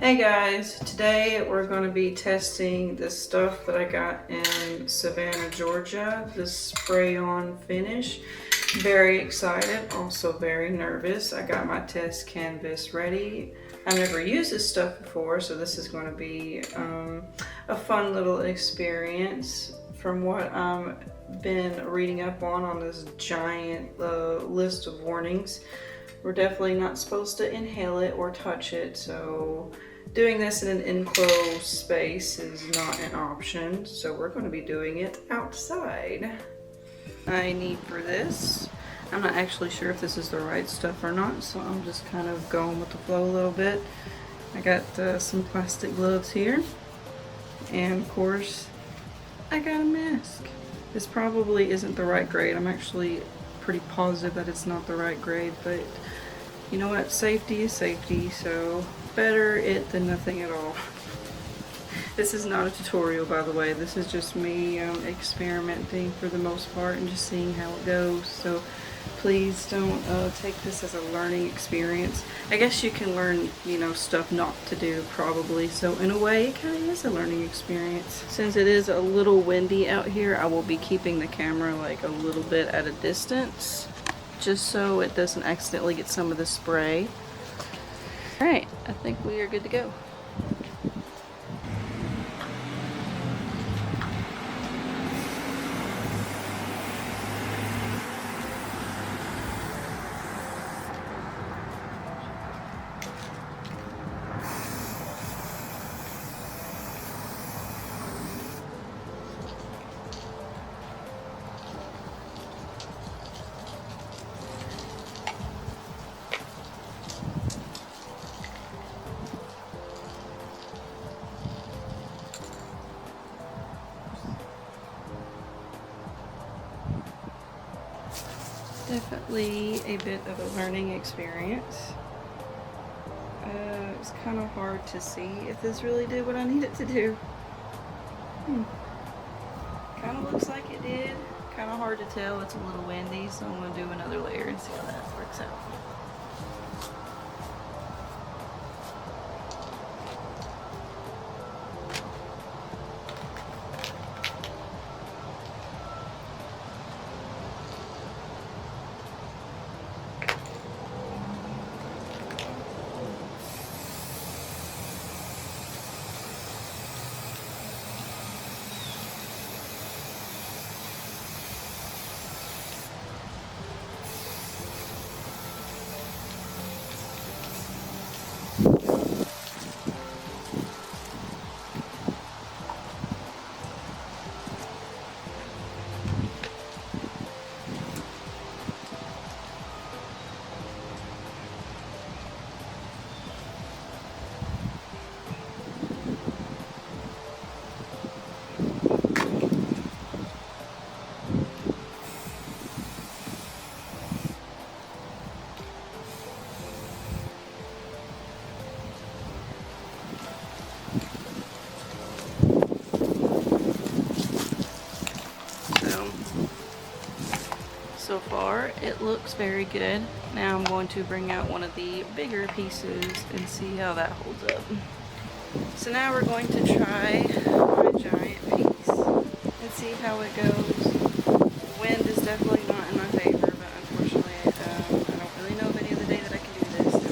Hey guys, today we're going to be testing this stuff that I got in Savannah, Georgia, this spray-on finish. Very excited, also very nervous. I got my test canvas ready. I've never used this stuff before, so this is going to be a fun little experience. From what I've been reading up on this giant list of warnings, we're definitely not supposed to inhale it or touch it, so doing this in an enclosed space is not an option, so we're going to be doing it outside. I need for this, I'm not actually sure if this is the right stuff or not, so I'm just kind of going with the flow a little bit. I got some plastic gloves here, and of course I got a mask. This probably isn't the right grade. I'm actually pretty positive that it's not the right grade, but you know what, safety is safety, so better it than nothing at all. This is not a tutorial, by the way. This is just me experimenting for the most part and just seeing how it goes, so please don't take this as a learning experience. I guess you can learn, you know, stuff not to do probably, so in a way it kind of is a learning experience. Since it is a little windy out here, I will be keeping the camera like a little bit at a distance just so it doesn't accidentally get some of the spray. Alright, I think we are good to go. Definitely a bit of a learning experience. It's kind of hard to see if this really did what I need it to do. Kind of looks like it did. Kind of hard to tell. It's a little windy, so I'm going to do another layer and see how that works out. So far it looks very good. Now I'm going to bring out one of the bigger pieces and see how that holds up. So now we're going to try my giant piece and see how it goes. The wind is definitely not in my favor, but unfortunately I don't really know of any other day that I can do this.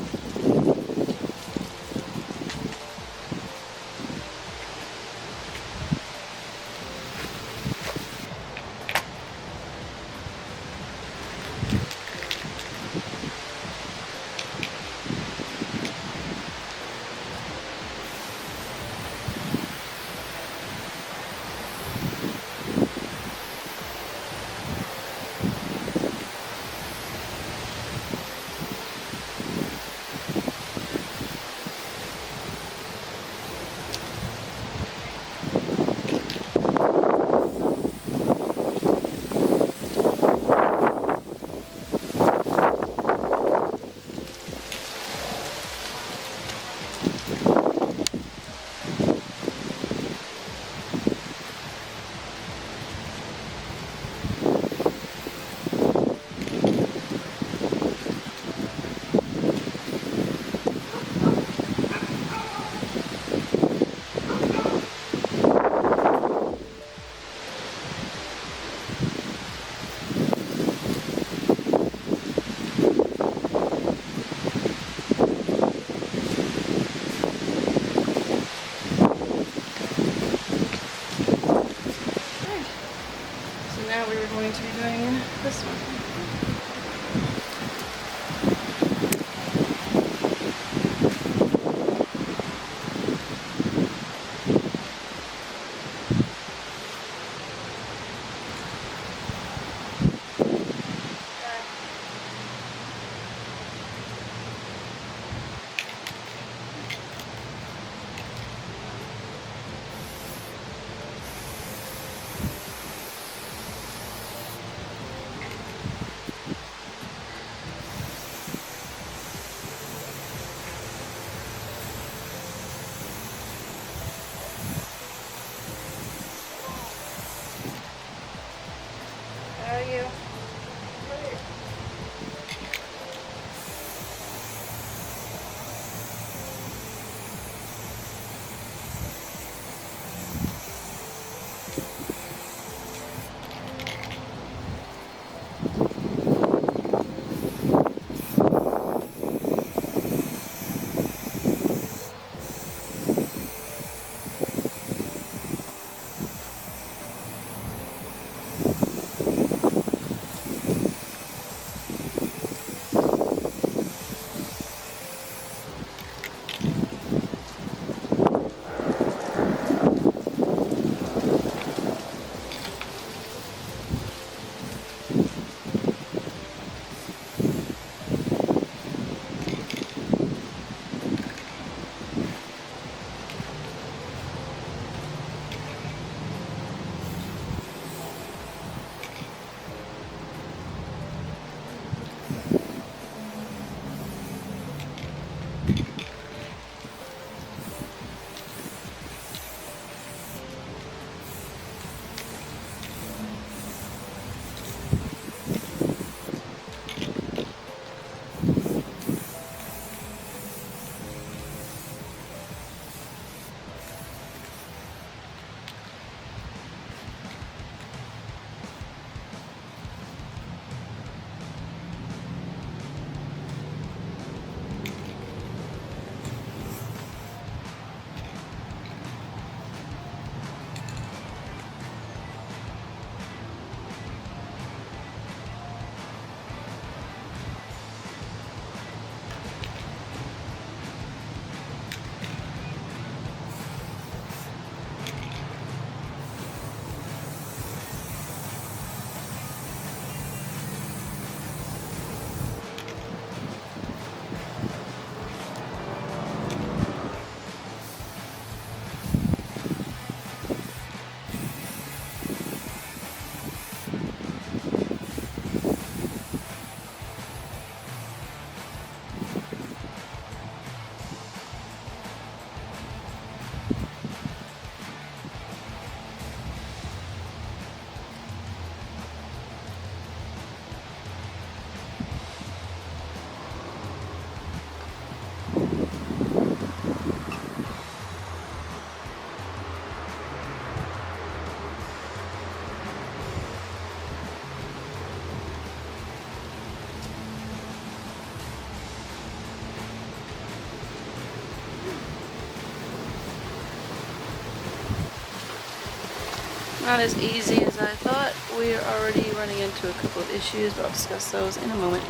Not as easy as I thought. We are already running into a couple of issues, but I'll discuss those in a moment.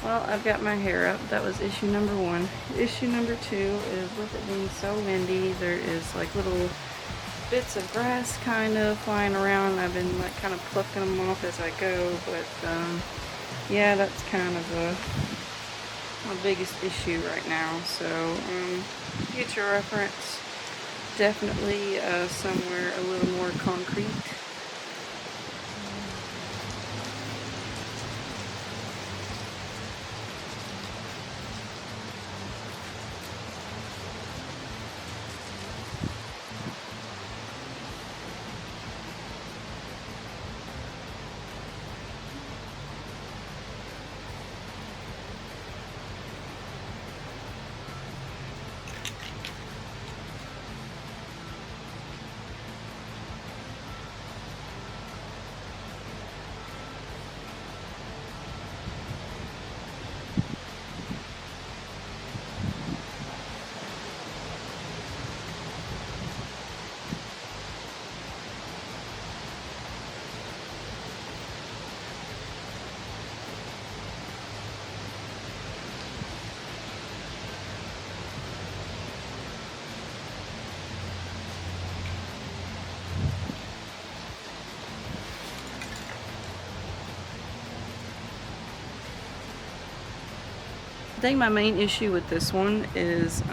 Well, I've got my hair up. That was issue number 1. Issue number 2 is with it being so windy, there is like little bits of grass kind of flying around. I've been like kind of plucking them off as I go, but yeah, that's kind of my biggest issue right now. So get your reference. Definitely somewhere a little more concrete. I think my main issue with this one is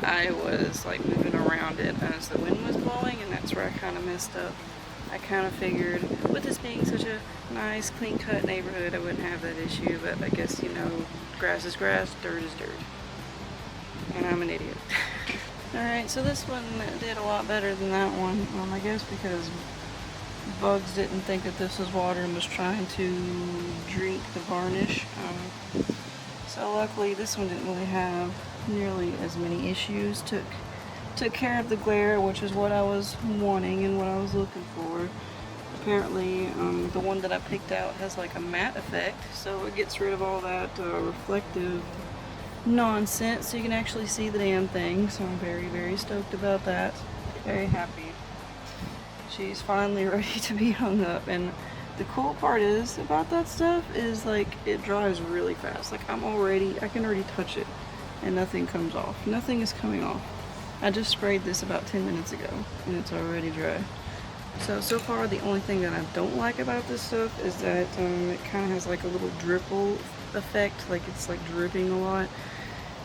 I was like moving around it as the wind was blowing, and that's where I kind of messed up. I kind of figured with this being such a nice clean cut neighborhood I wouldn't have that issue, but I guess, you know, grass is grass, dirt is dirt, and I'm an idiot. Alright, so this one did a lot better than that one, I guess because bugs didn't think that this was water and was trying to drink the varnish. So luckily this one didn't really have nearly as many issues. Took care of the glare, which is what I was wanting and what I was looking for. Apparently the one that I picked out has like a matte effect, so it gets rid of all that reflective nonsense, so you can actually see the damn thing. So I'm very, very stoked about that. Very happy. She's finally ready to be hung up, and the cool part is about that stuff is like it dries really fast. Like I can already touch it and nothing comes off. Nothing is coming off. I just sprayed this about 10 minutes ago and it's already dry. So far the only thing that I don't like about this stuff is that it kind of has like a little dripple effect, like it's like dripping a lot.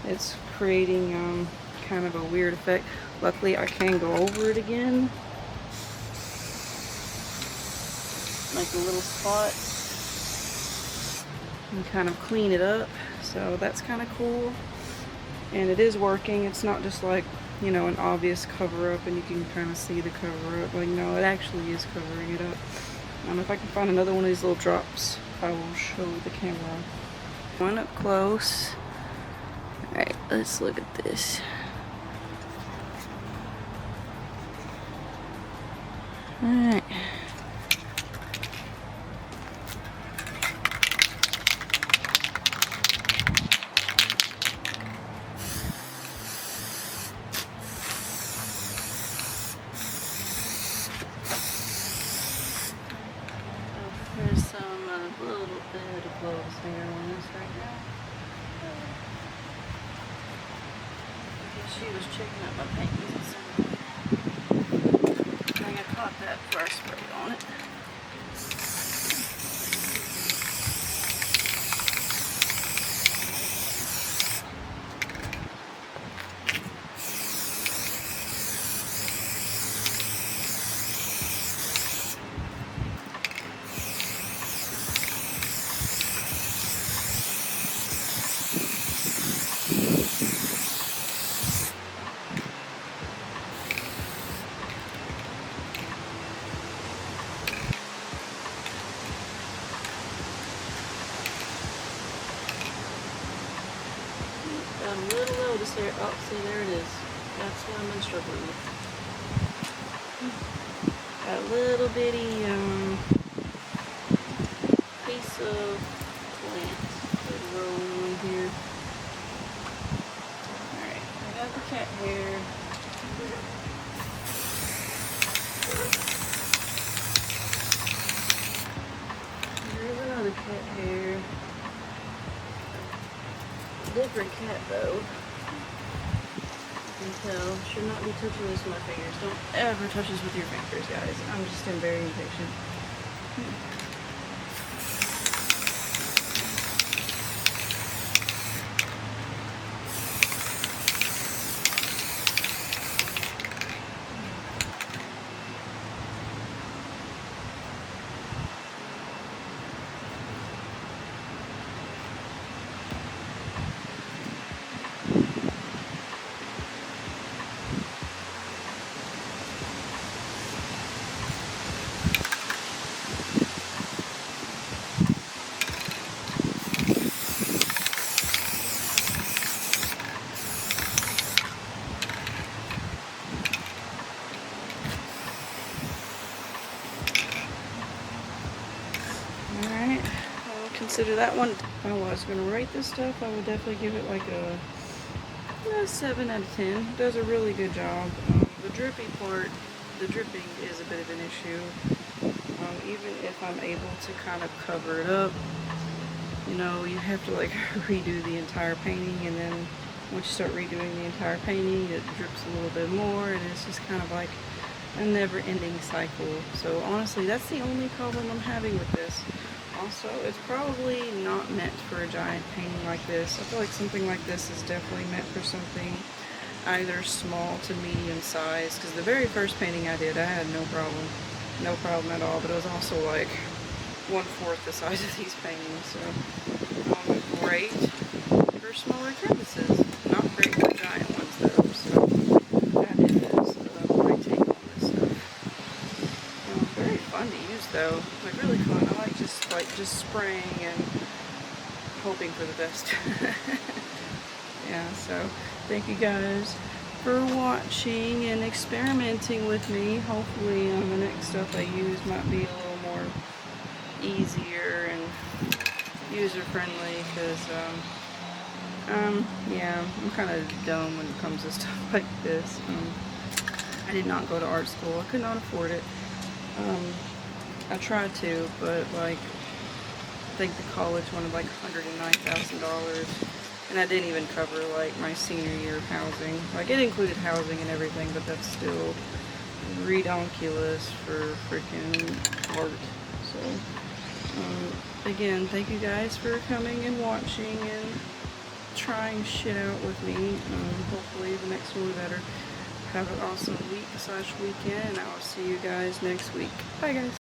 It's creating kind of a weird effect. Luckily I can go over it again, like a little spot, and kind of clean it up. So that's kind of cool, and it is working. It's not just like, you know, an obvious cover up and you can kind of see the cover up. Like, no, it actually is covering it up. If I can find another one of these little drops, I will show the camera. One up close. Alright, let's look at this. Alright. There's some little bit of blows there on this right now. I guess she was checking out my paintings. I think I caught that before I sprayed on it. Got a little notice there. Oh, see, there it is. That's what I've been struggling with. Got a little bitty piece of plant growing on here. Alright, I got the cat hair. stray cat though. You can tell. Should not be touching this with my fingers. Don't ever touch this with your fingers, guys. I'm just very impatient. Alright, I'll consider that one. If I was going to rate this stuff, I would definitely give it like a 7 out of 10. It does a really good job. The dripping part, the dripping is a bit of an issue. Even if I'm able to kind of cover it up, you know, you have to like redo the entire painting, and then once you start redoing the entire painting, it drips a little bit more, and it's just kind of like a never-ending cycle. So honestly, that's the only problem I'm having with this. Also, it's probably not meant for a giant painting like this. I feel like something like this is definitely meant for something either small to medium size, because the very first painting I did, I had no problem at all, but it was also like 1/4 the size of these paintings. So great for smaller canvases, not great for giant ones though. So that is my take on this stuff. Very fun to use though, like really fun. I like just spraying and hoping for the best. Yeah, so thank you guys for watching and experimenting with me. Hopefully the next stuff I use might be a little more easier and user friendly, because yeah, I'm kind of dumb when it comes to stuff like this. I did not go to art school. I could not afford it. I tried to, but like I think the college wanted like $109,000, and that didn't even cover like my senior year of housing. Like it included housing and everything, but that's still redonkulous for freaking art. So again, thank you guys for coming and watching and trying shit out with me. Hopefully the next one will be better. Have an awesome week/weekend, and I will see you guys next week. Bye guys.